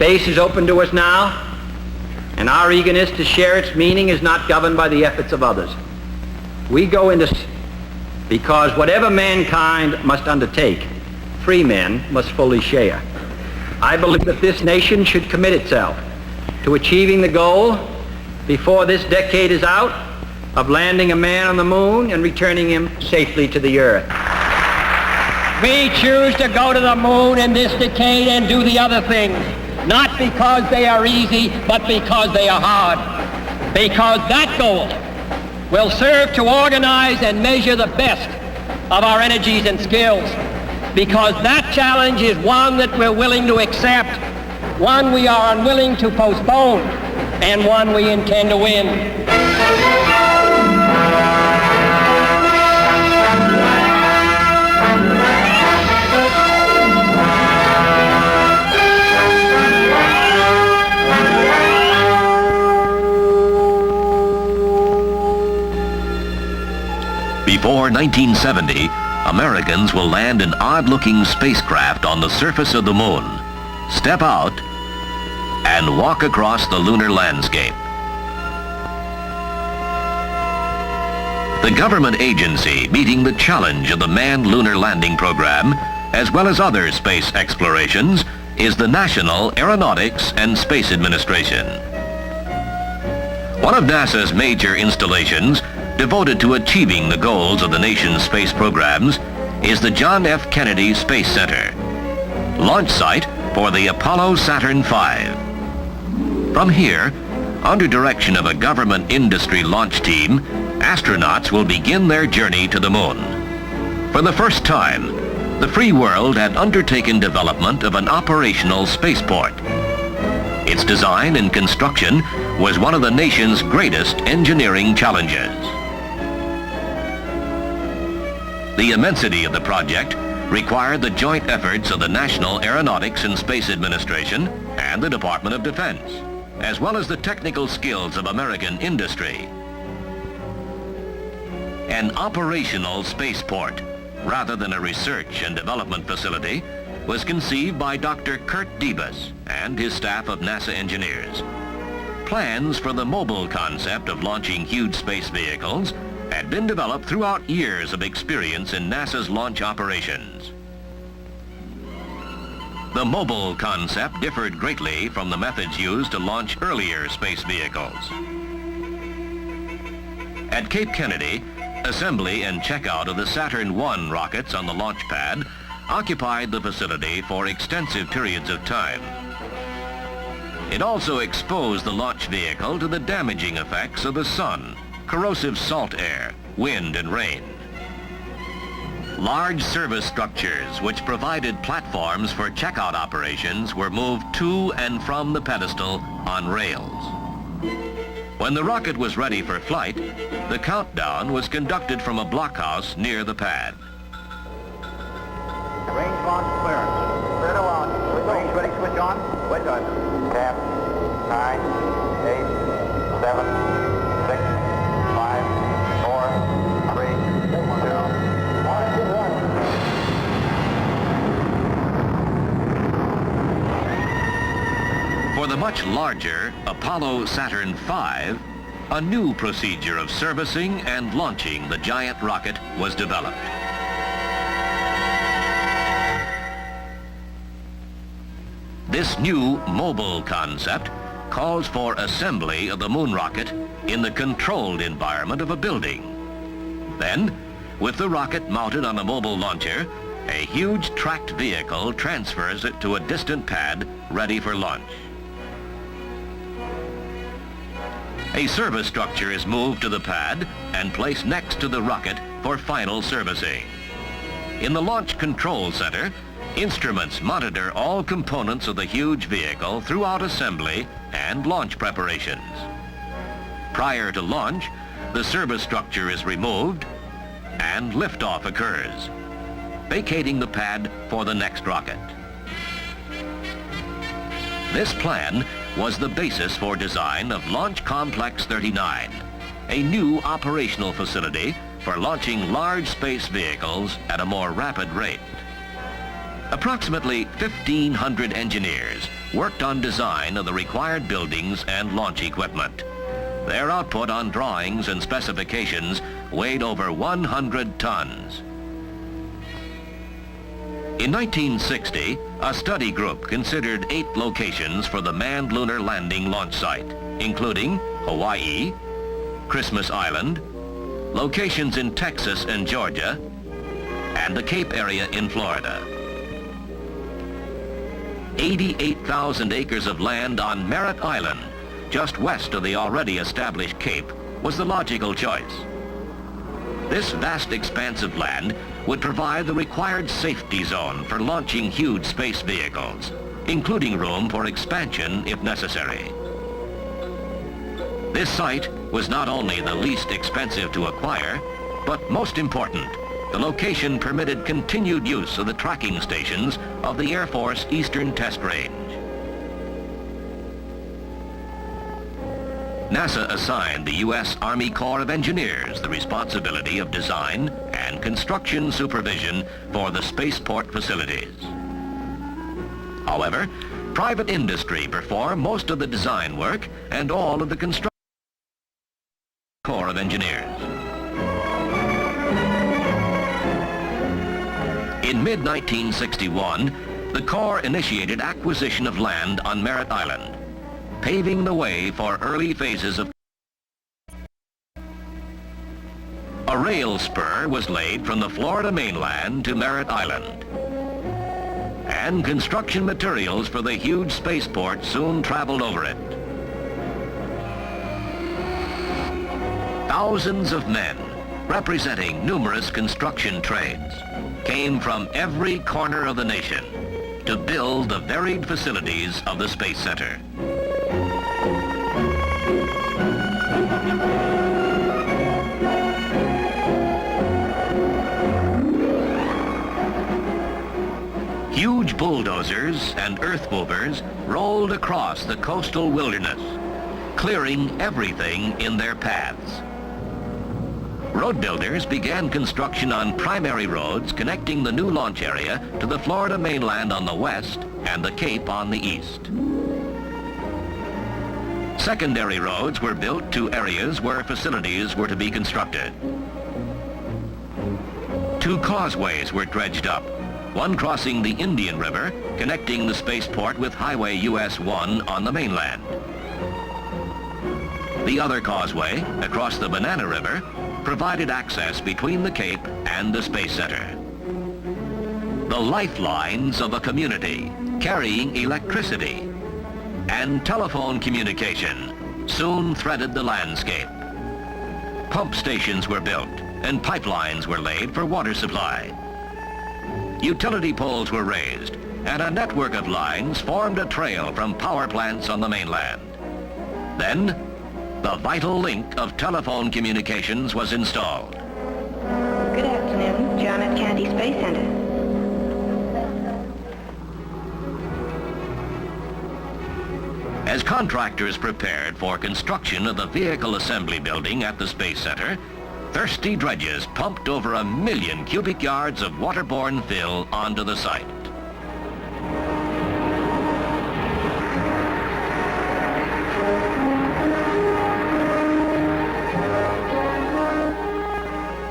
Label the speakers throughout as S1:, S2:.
S1: Space is open to us now, and our eagerness to share its meaning is not governed by the efforts of others. We go into space because whatever mankind must undertake, free men must fully share. I believe that this nation should commit itself to achieving the goal before this decade is out of landing a man on the moon and returning him safely to the earth.
S2: We choose to go to the moon in this decade and do the other things, not because they are easy, but because they are hard. Because that goal will serve to organize and measure the best of our energies and skills. Because that challenge is one that we're willing to accept, one we are unwilling to postpone, and one we intend to win.
S3: Before 1970, Americans will land an odd-looking spacecraft on the surface of the moon, step out, and walk across the lunar landscape. The government agency meeting the challenge of the manned lunar landing program, as well as other space explorations, is the National Aeronautics and Space Administration. One of NASA's major installations devoted to achieving the goals of the nation's space programs is the John F. Kennedy Space Center, launch site for the Apollo Saturn V. From here, under direction of a government industry launch team, astronauts will begin their journey to the moon. For the first time, the free world had undertaken development of an operational spaceport. Its design and construction was one of the nation's greatest engineering challenges. The immensity of the project required the joint efforts of the National Aeronautics and Space Administration and the Department of Defense, as well as the technical skills of American industry. An operational spaceport, rather than a research and development facility, was conceived by Dr. Kurt Debus and his staff of NASA engineers. Plans for the mobile concept of launching huge space vehicles had been developed throughout years of experience in NASA's launch operations. The mobile concept differed greatly from the methods used to launch earlier space vehicles. At Cape Kennedy, assembly and checkout of the Saturn I rockets on the launch pad occupied the facility for extensive periods of time. It also exposed the launch vehicle to the damaging effects of the sun, corrosive salt air, wind, and rain. Large service structures which provided platforms for checkout operations were moved to and from the pedestal on rails. When the rocket was ready for flight, the countdown was conducted from a blockhouse near the pad.
S4: Range launch clearance. Clear to launch. Range ready, switch on. Switch on. 10, 9, 8, 7, 6, 5, 4, 3, 2, 1.
S3: For the much larger Apollo Saturn V, a new procedure of servicing and launching the giant rocket was developed. This new mobile concept calls for assembly of the moon rocket in the controlled environment of a building. Then, with the rocket mounted on a mobile launcher, a huge tracked vehicle transfers it to a distant pad ready for launch. A service structure is moved to the pad and placed next to the rocket for final servicing. In the Launch Control Center, instruments monitor all components of the huge vehicle throughout assembly and launch preparations. Prior to launch, the service structure is removed and liftoff occurs, vacating the pad for the next rocket. This plan was the basis for design of Launch Complex 39, a new operational facility for launching large space vehicles at a more rapid rate. Approximately 1,500 engineers worked on design of the required buildings and launch equipment. Their output on drawings and specifications weighed over 100 tons. In 1960, a study group considered 8 locations for the manned lunar landing launch site, including Hawaii, Christmas Island, locations in Texas and Georgia, and the Cape area in Florida. 88,000 acres of land on Merritt Island, just west of the already established Cape, was the logical choice. This vast expanse of land would provide the required safety zone for launching huge space vehicles, including room for expansion if necessary. This site was not only the least expensive to acquire, but most important, the location permitted continued use of the tracking stations of the Air Force Eastern Test Range. NASA assigned the U.S. Army Corps of Engineers the responsibility of design and construction supervision for the spaceport facilities. However, private industry performed most of the design work and all of the construction Corps of Engineers. In mid-1961, the Corps initiated acquisition of land on Merritt Island, paving the way for early phases of... A rail spur was laid from the Florida mainland to Merritt Island, and construction materials for the huge spaceport soon traveled over it. Thousands of men, representing numerous construction trades, came from every corner of the nation to build the varied facilities of the Space Center. Huge bulldozers and earth movers rolled across the coastal wilderness, clearing everything in their paths. Road builders began construction on primary roads connecting the new launch area to the Florida mainland on the west and the Cape on the east. Secondary roads were built to areas where facilities were to be constructed. 2 causeways were dredged up, one crossing the Indian River, connecting the spaceport with Highway US 1 on the mainland. The other causeway, across the Banana River, provided access between the Cape and the Space Center. The lifelines of a community carrying electricity and telephone communication soon threaded the landscape. Pump stations were built and pipelines were laid for water supply. Utility poles were raised and a network of lines formed a trail from power plants on the mainland. Then, the vital link of telephone communications was installed.
S5: Good afternoon, John F. Kennedy Space Center.
S3: As contractors prepared for construction of the vehicle assembly building at the Space Center, thirsty dredges pumped over 1 million cubic yards of waterborne fill onto the site.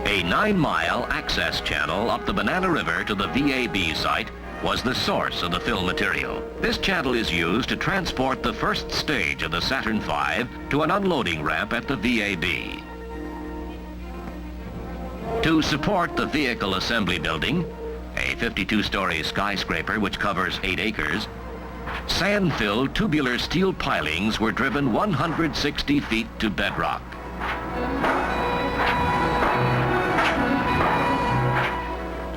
S3: A 9-mile access channel up the Banana River to the VAB site was the source of the fill material. This channel is used to transport the first stage of the Saturn V to an unloading ramp at the VAB. To support the vehicle assembly building, a 52-story skyscraper which covers 8 acres, sand-filled tubular steel pilings were driven 160 feet to bedrock.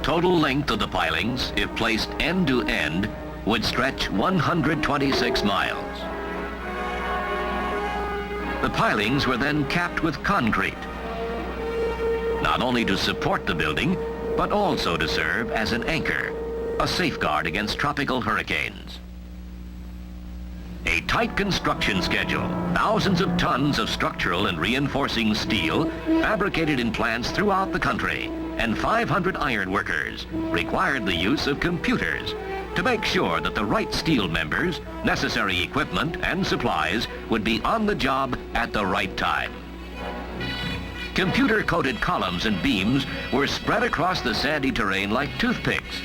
S3: Total length of the pilings, if placed end to end, would stretch 126 miles. The pilings were then capped with concrete, not only to support the building, but also to serve as an anchor, a safeguard against tropical hurricanes. A tight construction schedule, thousands of tons of structural and reinforcing steel fabricated in plants throughout the country, and 500 iron workers required the use of computers to make sure that the right steel members, necessary equipment, and supplies would be on the job at the right time. Computer-coated columns and beams were spread across the sandy terrain like toothpicks,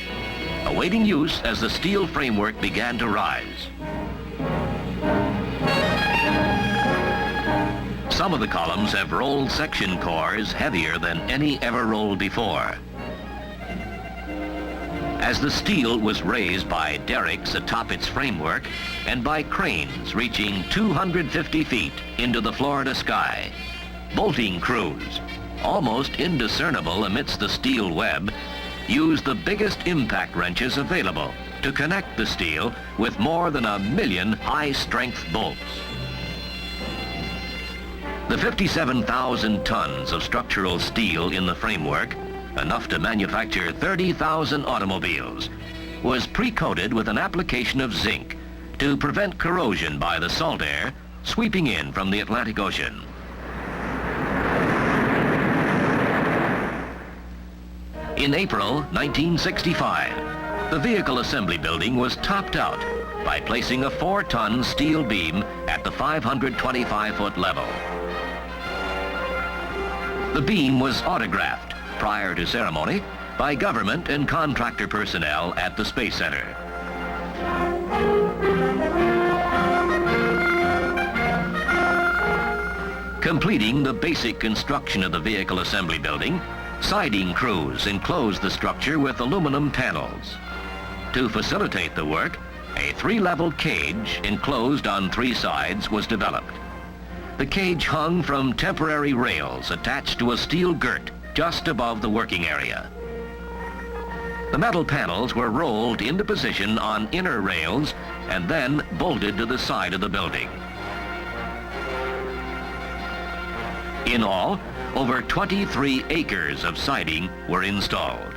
S3: awaiting use as the steel framework began to rise. Some of the columns have rolled section cores heavier than any ever rolled before. As the steel was raised by derricks atop its framework and by cranes reaching 250 feet into the Florida sky, bolting crews, almost indiscernible amidst the steel web, used the biggest impact wrenches available to connect the steel with more than 1 million high-strength bolts. The 57,000 tons of structural steel in the framework, enough to manufacture 30,000 automobiles, was pre-coated with an application of zinc to prevent corrosion by the salt air sweeping in from the Atlantic Ocean. In April 1965, the vehicle assembly building was topped out by placing a 4-ton steel beam at the 525-foot level. The beam was autographed prior to ceremony by government and contractor personnel at the Space Center. Completing the basic construction of the vehicle assembly building, siding crews enclosed the structure with aluminum panels. To facilitate the work, a 3-level cage enclosed on 3 sides was developed. The cage hung from temporary rails attached to a steel girt just above the working area. The metal panels were rolled into position on inner rails and then bolted to the side of the building. In all, over 23 acres of siding were installed.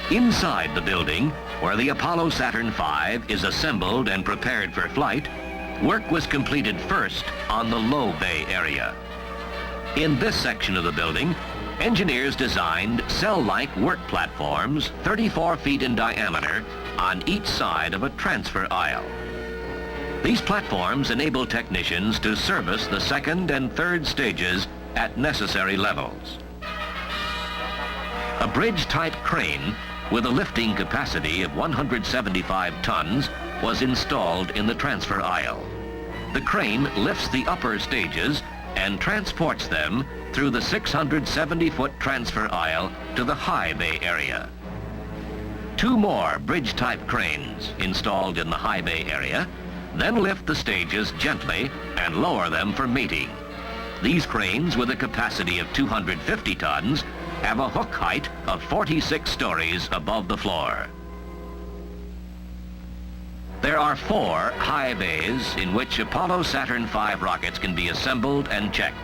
S3: Inside the building, where the Apollo Saturn V is assembled and prepared for flight, work was completed first on the low bay area. In this section of the building, engineers designed cell-like work platforms 34 feet in diameter on each side of a transfer aisle. These platforms enable technicians to service the 2nd and 3rd stages at necessary levels. A bridge-type crane with a lifting capacity of 175 tons was installed in the transfer aisle. The crane lifts the upper stages and transports them through the 670-foot transfer aisle to the high bay area. 2 more bridge-type cranes installed in the high bay area then lift the stages gently and lower them for mating. These cranes, with a capacity of 250 tons, have a hook height of 46 stories above the floor. There are 4 high bays in which Apollo Saturn V rockets can be assembled and checked.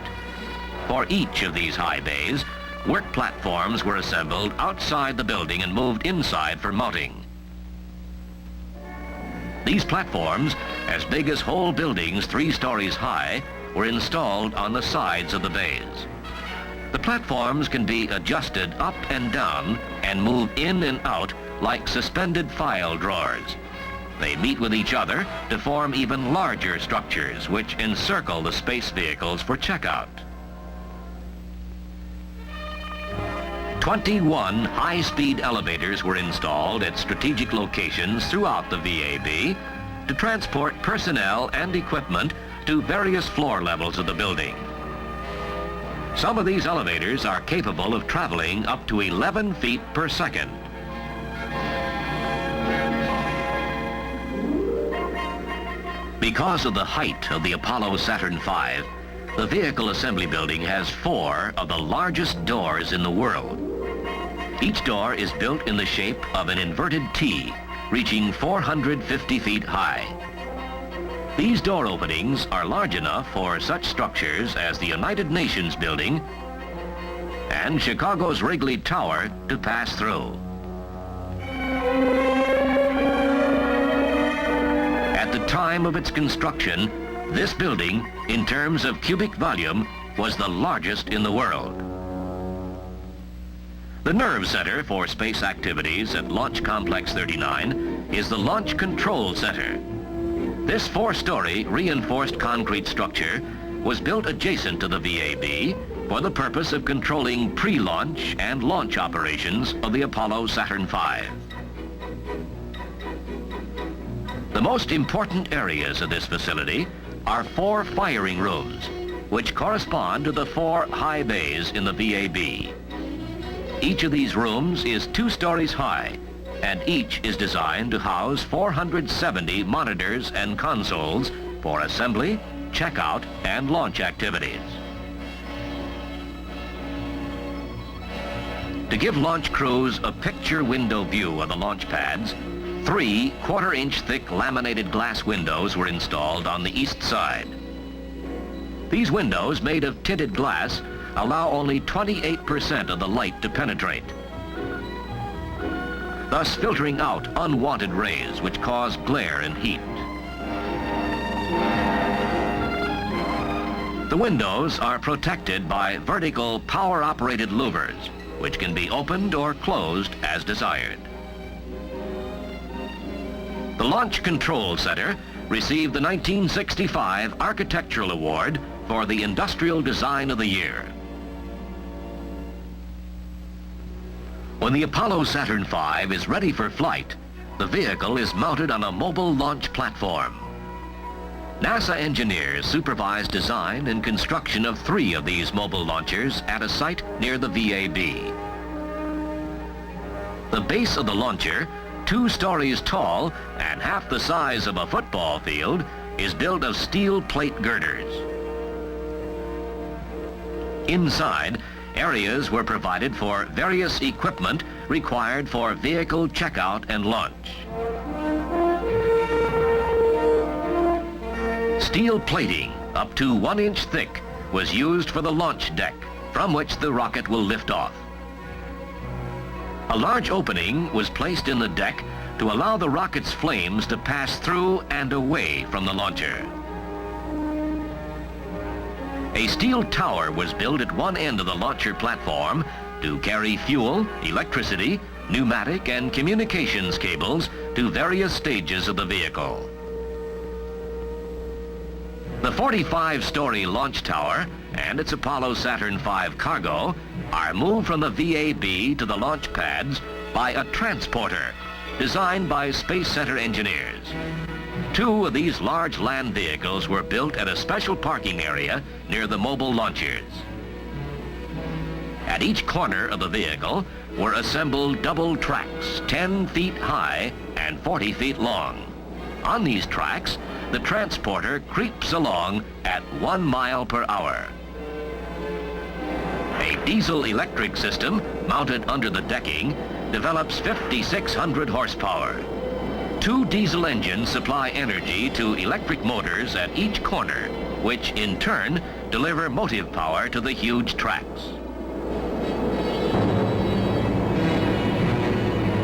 S3: For each of these high bays, work platforms were assembled outside the building and moved inside for mounting. These platforms, as big as whole buildings 3 stories high, were installed on the sides of the bays. The platforms can be adjusted up and down and move in and out like suspended file drawers. They meet with each other to form even larger structures which encircle the space vehicles for checkout. 21 high-speed elevators were installed at strategic locations throughout the VAB to transport personnel and equipment to various floor levels of the building. Some of these elevators are capable of traveling up to 11 feet per second. Because of the height of the Apollo Saturn V, the vehicle assembly building has 4 of the largest doors in the world. Each door is built in the shape of an inverted T, reaching 450 feet high. These door openings are large enough for such structures as the United Nations building and Chicago's Wrigley Tower to pass through. At the time of its construction, this building, in terms of cubic volume, was the largest in the world. The nerve center for space activities at Launch Complex 39 is the Launch Control Center. This 4-story reinforced concrete structure was built adjacent to the VAB for the purpose of controlling pre-launch and launch operations of the Apollo Saturn V. The most important areas of this facility are 4 firing rooms, which correspond to the 4 high bays in the VAB. Each of these rooms is 2 stories high, and each is designed to house 470 monitors and consoles for assembly, checkout, and launch activities. To give launch crews a picture window view of the launch pads, 3 quarter-inch thick laminated glass windows were installed on the east side. These windows, made of tinted glass, allow only 28% of the light to penetrate, thus filtering out unwanted rays which cause glare and heat. The windows are protected by vertical power-operated louvers, which can be opened or closed as desired. The Launch Control Center received the 1965 Architectural Award for the Industrial Design of the Year. When the Apollo Saturn V is ready for flight, the vehicle is mounted on a mobile launch platform. NASA engineers supervised design and construction of 3 of these mobile launchers at a site near the VAB. The base of the launcher, 2 stories tall and half the size of a football field, is built of steel plate girders. Inside, areas were provided for various equipment required for vehicle checkout and launch. Steel plating up to 1 inch thick was used for the launch deck, from which the rocket will lift off. A large opening was placed in the deck to allow the rocket's flames to pass through and away from the launcher. A steel tower was built at one end of the launcher platform to carry fuel, electricity, pneumatic, and communications cables to various stages of the vehicle. The 45-story launch tower and its Apollo Saturn V cargo are moved from the VAB to the launch pads by a transporter designed by Space Center engineers. 2 of these large land vehicles were built at a special parking area near the mobile launchers. At each corner of the vehicle were assembled double tracks 10 feet high and 40 feet long. On these tracks, the transporter creeps along at 1 mile per hour. A diesel-electric system mounted under the decking develops 5,600 horsepower. 2 diesel engines supply energy to electric motors at each corner, which in turn deliver motive power to the huge tracks.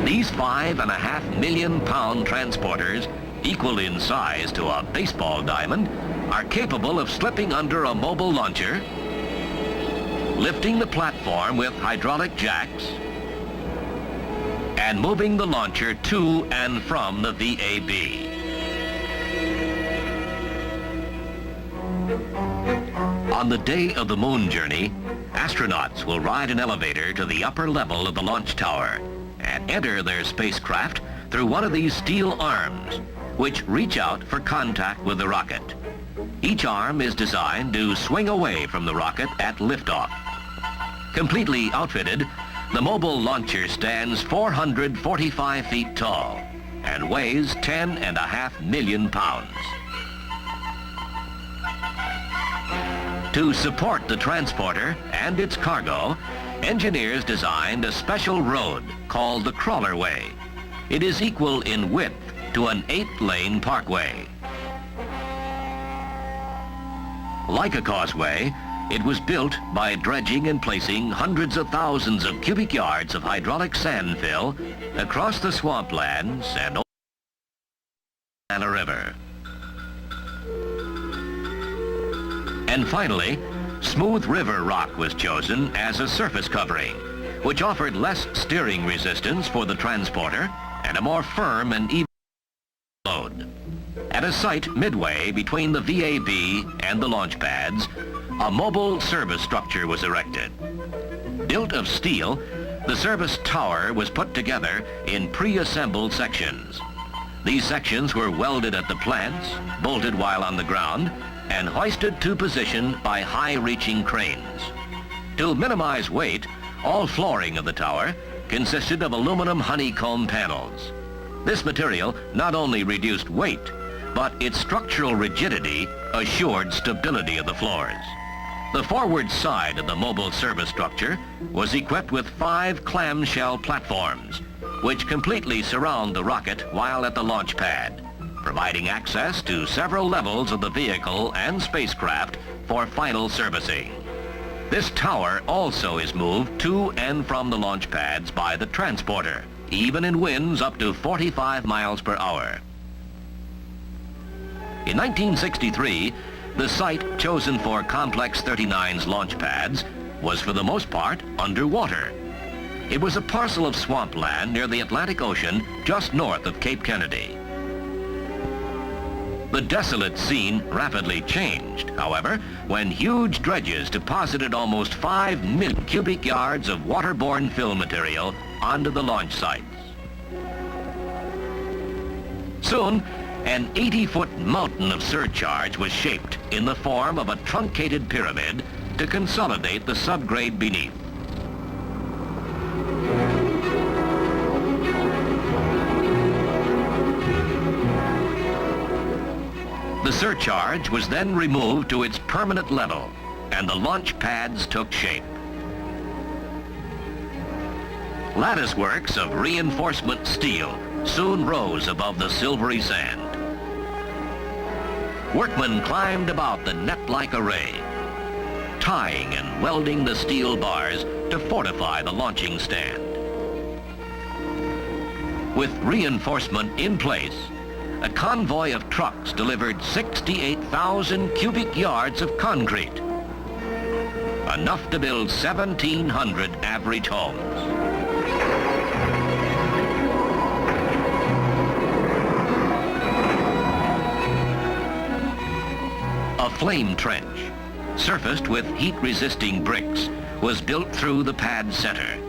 S3: These 5.5 million pound transporters, equal in size to a baseball diamond, are capable of slipping under a mobile launcher, lifting the platform with hydraulic jacks, and moving the launcher to and from the VAB. On the day of the moon journey, astronauts will ride an elevator to the upper level of the launch tower and enter their spacecraft through one of these steel arms, which reach out for contact with the rocket. Each arm is designed to swing away from the rocket at liftoff. Completely outfitted, the mobile launcher stands 445 feet tall and weighs 10.5 million pounds. To support the transporter and its cargo, engineers designed a special road called the Crawlerway. It is equal in width to an 8-lane parkway. Like a causeway, it was built by dredging and placing hundreds of thousands of cubic yards of hydraulic sand fill across the swamplands and over the River. And finally, Smooth river rock was chosen as a surface covering, which offered less steering resistance for the transporter and a more firm and even load. At a site midway between the VAB and the launch pads, a mobile service structure was erected. Built of steel, the service tower was put together in pre-assembled sections. These sections were welded at the plants, bolted while on the ground, and hoisted to position by high-reaching cranes. To minimize weight, all flooring of the tower consisted of aluminum honeycomb panels. This material not only reduced weight, but its structural rigidity assured stability of the floors. The forward side of the mobile service structure was equipped with 5 clamshell platforms, which completely surround the rocket while at the launch pad, providing access to several levels of the vehicle and spacecraft for final servicing. This tower also is moved to and from the launch pads by the transporter, even in winds up to 45 miles per hour. In 1963, the site chosen for Complex 39's launch pads was for the most part underwater. It was a parcel of swampland near the Atlantic Ocean just north of Cape Kennedy. The desolate scene rapidly changed, however, when huge dredges deposited almost 5 million cubic yards of waterborne fill material onto the launch sites. Soon, an 80-foot mountain of surcharge was shaped in the form of a truncated pyramid to consolidate the subgrade beneath. The surcharge was then removed to its permanent level, and the launch pads took shape. Lattice works of reinforcement steel soon rose above the silvery sand. Workmen climbed about the net-like array, tying and welding the steel bars to fortify the launching stand. With reinforcement in place, a convoy of trucks delivered 68,000 cubic yards of concrete, enough to build 1,700 average homes. A flame trench, surfaced with heat-resisting bricks, was built through the pad center.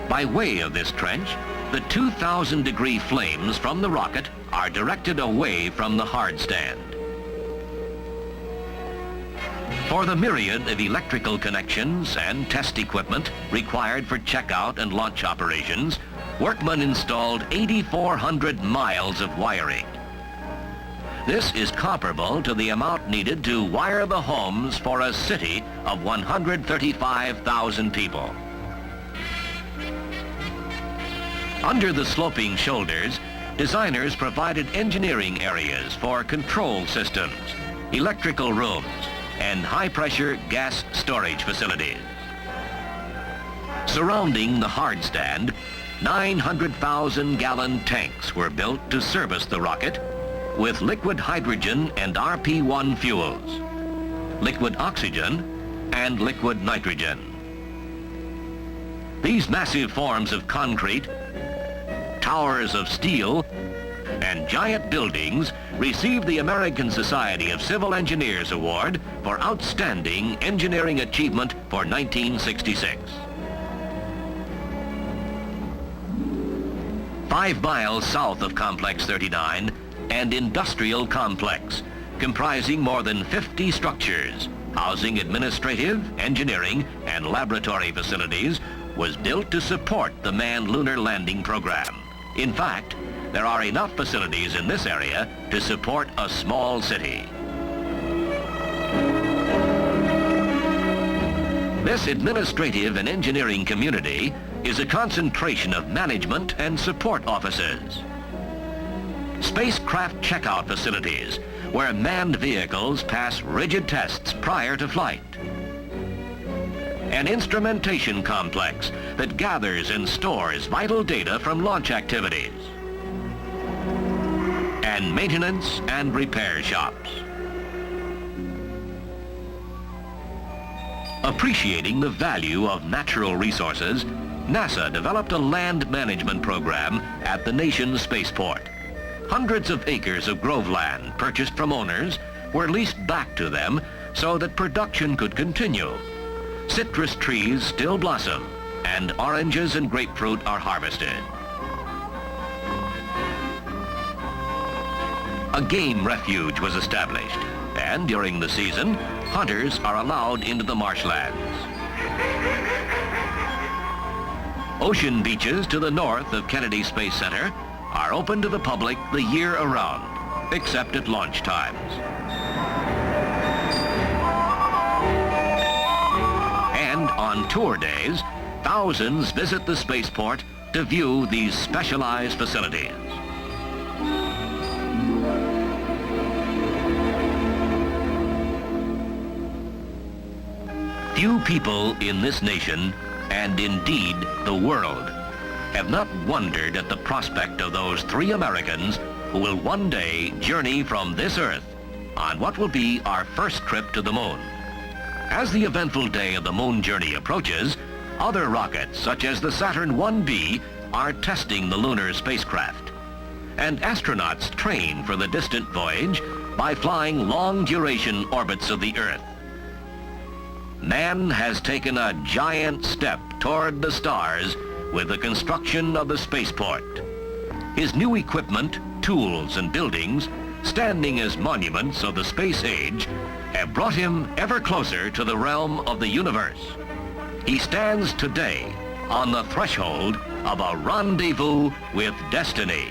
S3: By way of this trench, the 2,000-degree flames from the rocket are directed away from the hard stand. For the myriad of electrical connections and test equipment required for checkout and launch operations, workmen installed 8,400 miles of wiring. This is comparable to the amount needed to wire the homes for a city of 135,000 people. Under the sloping shoulders, designers provided engineering areas for control systems, electrical rooms, and high-pressure gas storage facilities. Surrounding the hard stand, 900,000-gallon tanks were built to service the rocket with liquid hydrogen and RP-1 fuels, liquid oxygen, and liquid nitrogen. These massive forms of concrete, towers of steel, and giant buildings received the American Society of Civil Engineers Award for Outstanding Engineering Achievement for 1966. 5 miles south of Complex 39, an industrial complex comprising more than 50 structures, housing administrative, engineering, and laboratory facilities, was built to support the manned lunar landing program. In fact, there are enough facilities in this area to support a small city. This administrative and engineering community is a concentration of management and support offices, spacecraft checkout facilities where manned vehicles pass rigid tests prior to flight, an instrumentation complex that gathers and stores vital data from launch activities, and maintenance and repair shops. Appreciating the value of natural resources, NASA developed a land management program at the nation's spaceport. Hundreds of acres of grove land purchased from owners were leased back to them so that production could continue. Citrus trees still blossom, and oranges and grapefruit are harvested. A game refuge was established, and during the season, hunters are allowed into the marshlands. Ocean beaches to the north of Kennedy Space Center are open to the public the year around, except at launch times. And on tour days, thousands visit the spaceport to view these specialized facilities. Few people in this nation, and indeed the world, have not wondered at the prospect of those 3 Americans who will one day journey from this Earth on what will be our first trip to the moon. As the eventful day of the moon journey approaches, other rockets such as the Saturn 1B are testing the lunar spacecraft. And astronauts train for the distant voyage by flying long-duration orbits of the Earth. Man has taken a giant step toward the stars with the construction of the spaceport. His new equipment, tools, and buildings, standing as monuments of the space age, have brought him ever closer to the realm of the universe. He stands today on the threshold of a rendezvous with destiny.